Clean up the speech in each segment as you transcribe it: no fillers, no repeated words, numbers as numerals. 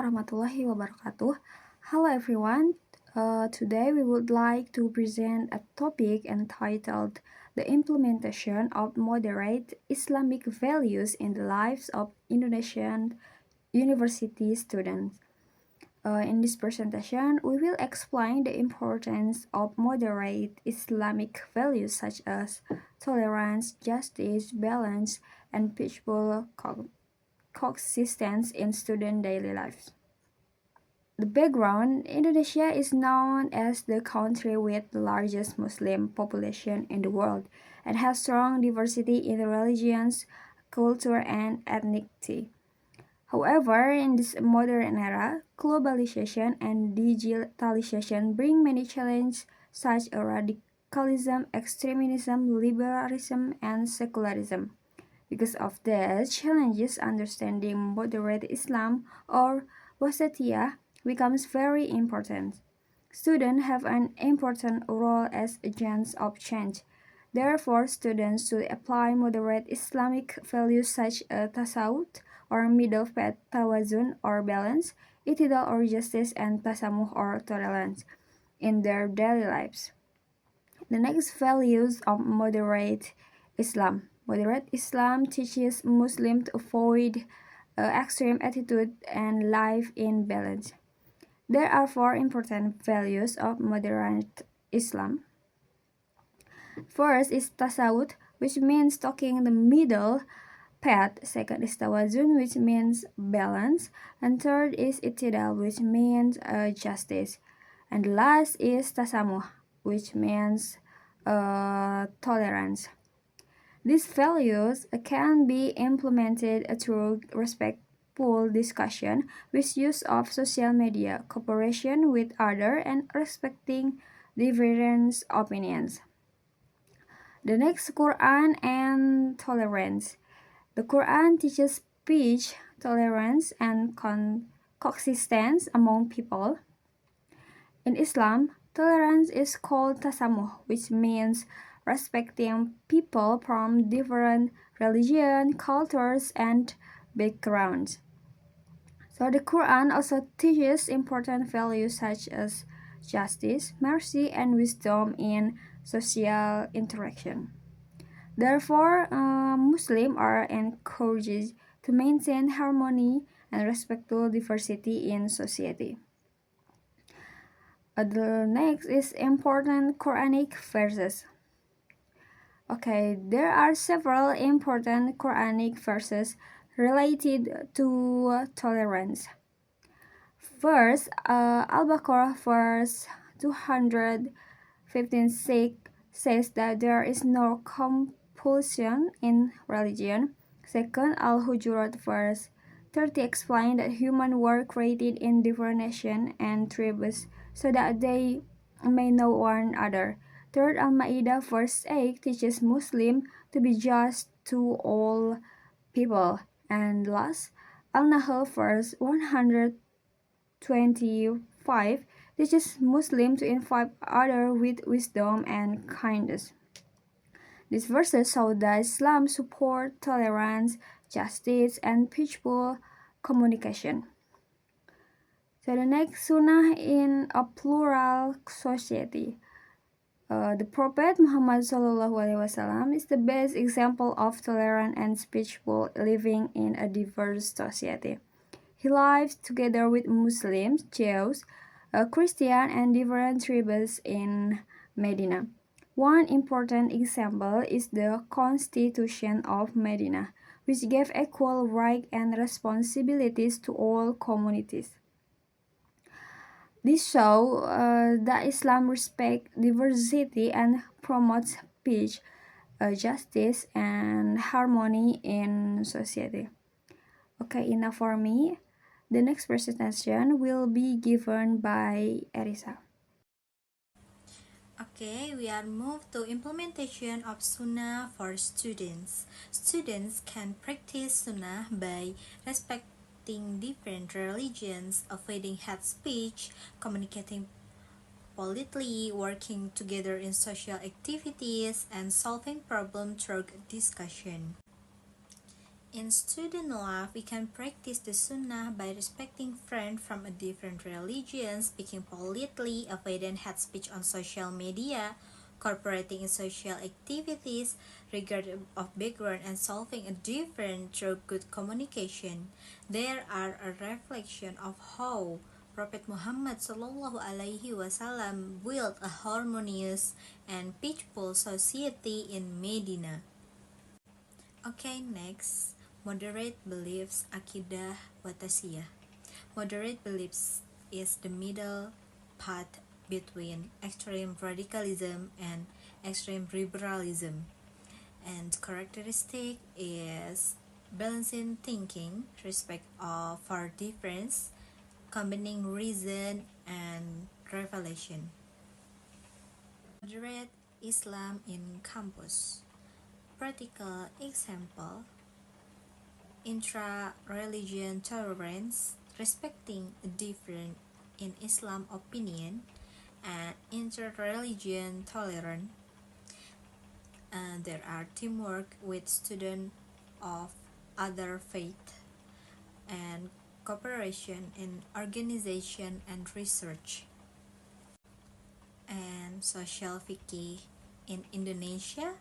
warahmatullahi wabarakatuh. Hello everyone. Today we would like to present a topic entitled The Implementation of Moderate Islamic Values in the Lives of Indonesian University Students. In this presentation, we will explain the importance of moderate Islamic values such as tolerance, justice, balance, and peaceful coexistence in student daily lives. The background: Indonesia is known as the country with the largest Muslim population in the world and has strong diversity in religions, culture, and ethnicity. However, in this modern era, globalization and digitalization bring many challenges such as radicalism, extremism, liberalism, and secularism. Because of these challenges, understanding moderate Islam or Wasatiyah becomes very important. Students have an important role as agents of change. Therefore, students should apply moderate Islamic values such as tasawwuf or middle path, tawazun or balance, itidal or justice, and tasamuh or tolerance in their daily lives. The next values of moderate Islam. Moderate Islam teaches Muslims to avoid extreme attitude and live in balance. There are four important values of moderate Islam. First is tasawwuf, which means talking the middle path. Second is tawazun, which means balance. And third is itidal, which means justice. And last is tasamuh, which means tolerance. These values can be implemented through respectful discussion, with use of social media, cooperation with others, and respecting different opinions. The next, Quran and tolerance. The Quran teaches peace, tolerance, and coexistence among people. In Islam, tolerance is called tasamuh, which means respecting people from different religions, cultures, and backgrounds. So the Quran also teaches important values such as justice, mercy, and wisdom in social interaction. Therefore, Muslims are encouraged to maintain harmony and respectful diversity in society. The next is important Quranic verses. Okay, there are several important Quranic verses related to tolerance. First, Al-Baqarah verse 256 says that there is no compulsion in religion. Second, Al-Hujurat verse 30 explains that humans were created in different nations and tribes so that they may know one another. Third, Al-Ma'idah verse 8 teaches Muslims to be just to all people. And last, Al-Nahl verse 125 teaches Muslims to invite others with wisdom and kindness. These verses show that Islam supports tolerance, justice, and peaceful communication. So the next, Sunnah in a plural society. The Prophet Muhammad SAW is the best example of tolerant and peaceful living in a diverse society. He lives together with Muslims, Jews, Christians, and different tribes in Medina. One important example is the Constitution of Medina, which gave equal rights and responsibilities to all communities. This shows that Islam respects diversity and promotes peace, justice, and harmony in society. Okay, enough for me. The next presentation will be given by Erisa. Okay, we are moved to implementation of Sunnah for students. Students can practice Sunnah by respecting different religions, avoiding hate speech, communicating politely, working together in social activities, and solving problems through discussion. In student life, we can practice the Sunnah by respecting friends from a different religion, speaking politely, avoiding hate speech on social media, cooperating in social activities, regardless of background, and solving a difference through good communication. There are a reflection of how Prophet Muhammad SAW built a harmonious and peaceful society in Medina. Okay, next, moderate beliefs, akidah watasiyah. Moderate beliefs is the middle path between extreme radicalism and extreme liberalism, and characteristic is balancing thinking, respect for difference, combining reason and revelation. Moderate Islam in campus. Practical example: intra-religion tolerance, respecting a difference in Islam opinion, and inter-religion tolerance. And there are teamwork with students of other faith and cooperation in organization and research. And social fikih in Indonesia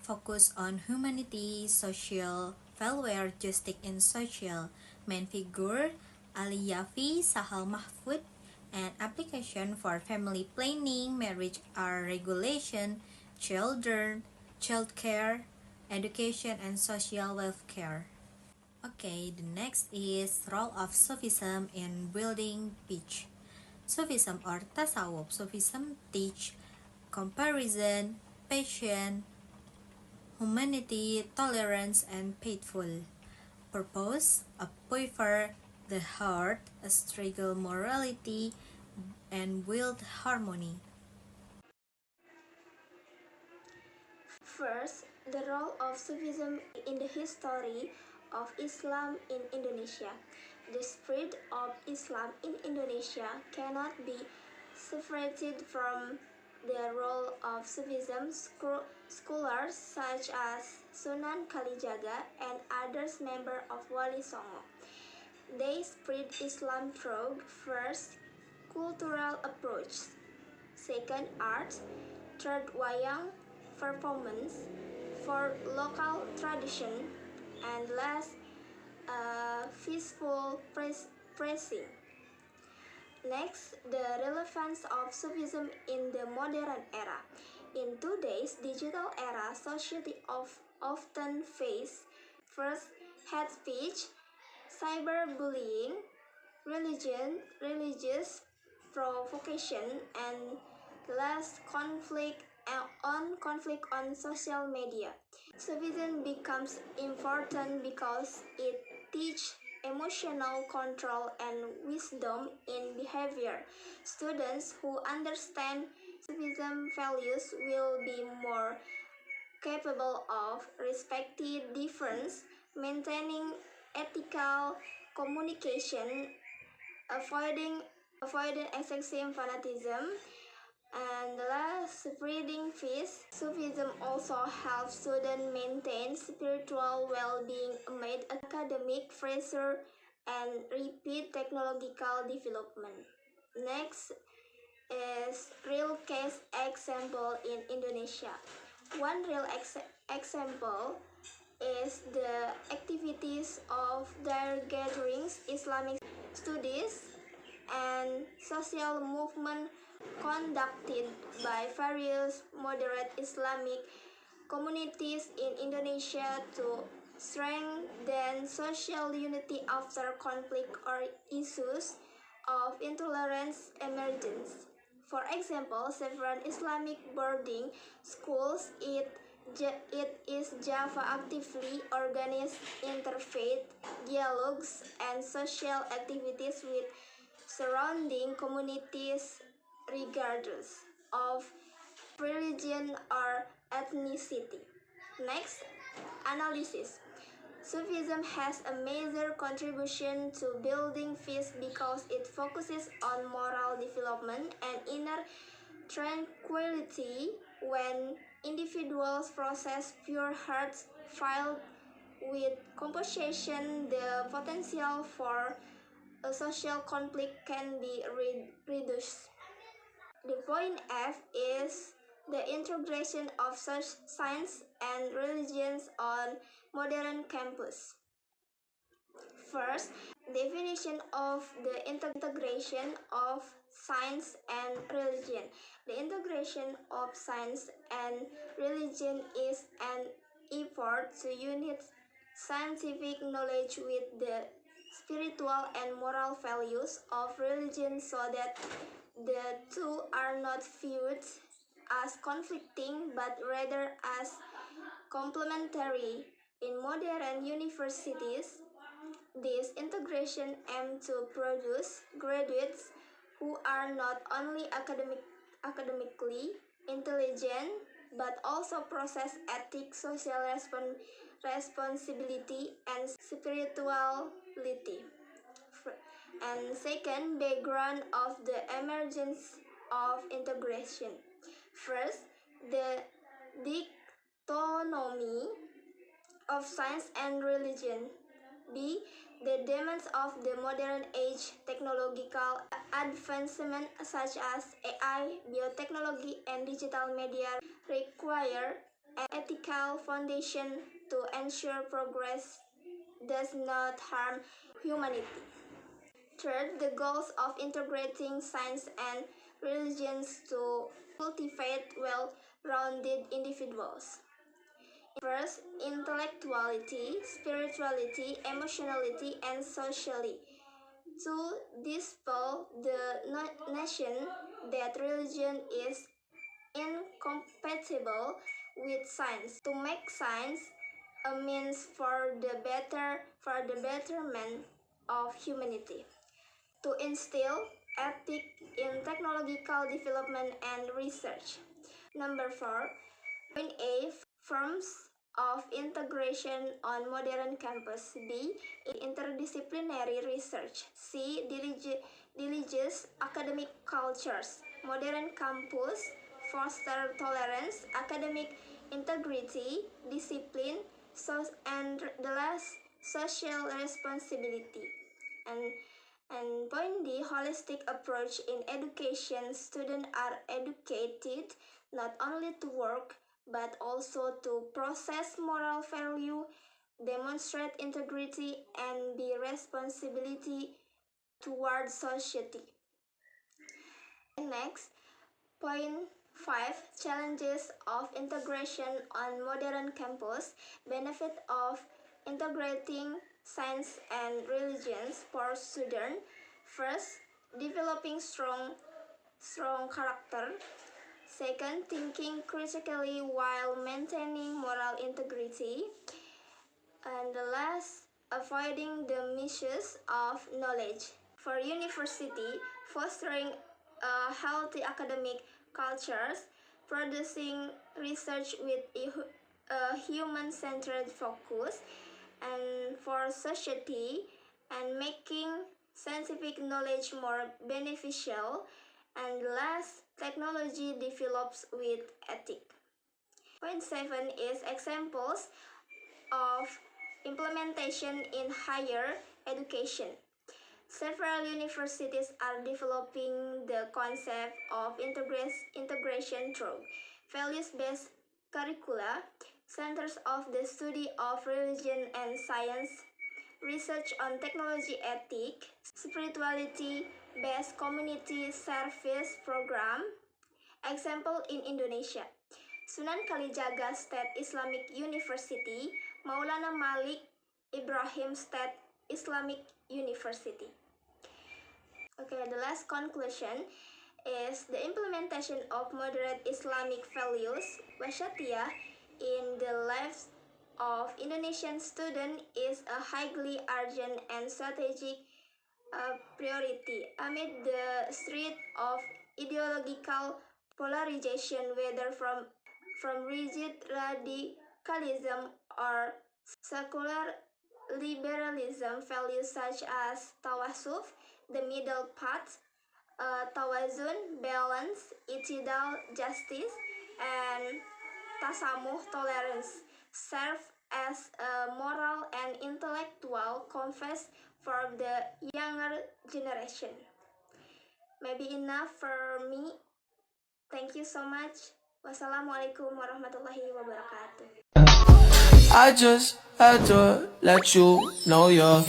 focus on humanity, social welfare, justice and social. Main figure Ali Yafi, Sahal Mahfud, and application for family planning, marriage or regulation, children, childcare, education and social welfare. Okay, the next is role of Sufism in building peace. Sufism or Tasawwuf. Sufism teach comparison, patience, humanity, tolerance, and faithful. Purpose: a purify the heart, a struggle morality, and build harmony. First, the role of Sufism in the history of Islam in Indonesia. The spread of Islam in Indonesia cannot be separated from the role of Sufism. Scholars such as Sunan Kalijaga and others members of Wali Songo. They spread Islam through first, cultural approach, second, art, third, wayang performance for local tradition, and last, peaceful pressing. Next, the relevance of Sufism in the modern era. In today's digital era, society often face first hate speech, cyberbullying, religious provocation, and last conflict on social media. Sufism becomes important because it teaches emotional control and wisdom in behavior. Students who understand Sufism values will be more capable of respecting difference, maintaining ethical communication, avoiding excessive fanatism, and last, spreading peace. Sufism also helps students maintain spiritual well-being amid academic pressure and rapid technological development. Next is real case example in Indonesia. One real example is the activities of their gatherings, Islamic studies, and social movement conducted by various moderate Islamic communities in Indonesia to strengthen social unity after conflict or issues of intolerance emergence. For example, several Islamic boarding schools it is Java actively organized interfaith dialogues and social activities with surrounding communities regardless of religion or ethnicity. Next, analysis. Sufism has a major contribution to building peace because it focuses on moral development and inner tranquility when individuals process pure heartfelt With composition, the potential for a social conflict can be reduced. The point F is the integration of such science and religions on modern campus. First, definition of the integration of science and religion. The integration of science and religion is an effort to unite scientific knowledge with the spiritual and moral values of religion so that the two are not viewed as conflicting but rather as complementary. In modern universities, this integration aims to produce graduates who are not only academically intelligent but also possess ethics, social responsibility, and spirituality. And second, background of the emergence of integration. First, the dichotomy of science and religion. B. The demands of the modern age, technological advancement such as AI, biotechnology, and digital media require an ethical foundation to ensure progress does not harm humanity. Third, the goals of integrating science and religions to cultivate well-rounded individuals. First, intellectuality, spirituality, emotionality, and socially. To dispel the notion that religion is incompatible with science. To make science a means for the betterment of humanity. To instill ethics in technological development and research. Number 4. Point A. Forms of integration on modern campus. B. Interdisciplinary research. C. Religious academic cultures. Modern campus foster tolerance, academic integrity, discipline, and the last, social responsibility. And point D, holistic approach in education. Students are educated not only to work but also to process moral value, demonstrate integrity, and be responsibility towards society. Next, point 5, challenges of integration on modern campus. Benefit of integrating science and religions for students. First, developing strong character. Second, thinking critically while maintaining moral integrity. And the last, avoiding the misuse of knowledge. For university, fostering a healthy academic cultures, producing research with a human-centered focus, and for society, and making scientific knowledge more beneficial, and last, technology develops with ethics. Point 7 is examples of implementation in higher education. Several universities are developing the concept of integration through values-based curricula, centers of the study of religion and science, research on technology ethics, spirituality-based community service program. Example in Indonesia, Sunan Kalijaga State Islamic University, Maulana Malik Ibrahim State Islamic University. Okay, the last conclusion is the implementation of moderate Islamic values, Wasatiyah, in the lives of Indonesian students is a highly urgent and strategic priority amid the threat of ideological polarization, whether from rigid radicalism or secular liberalism. Values such as tawasuf, the middle path, tawazun, balance, itidal, justice, and tasamuh, tolerance, serve as a moral and intellectual compass for the younger generation. Maybe enough for me. Thank you so much. Wassalamualaikum warahmatullahi wabarakatuh. I just had to let you know you're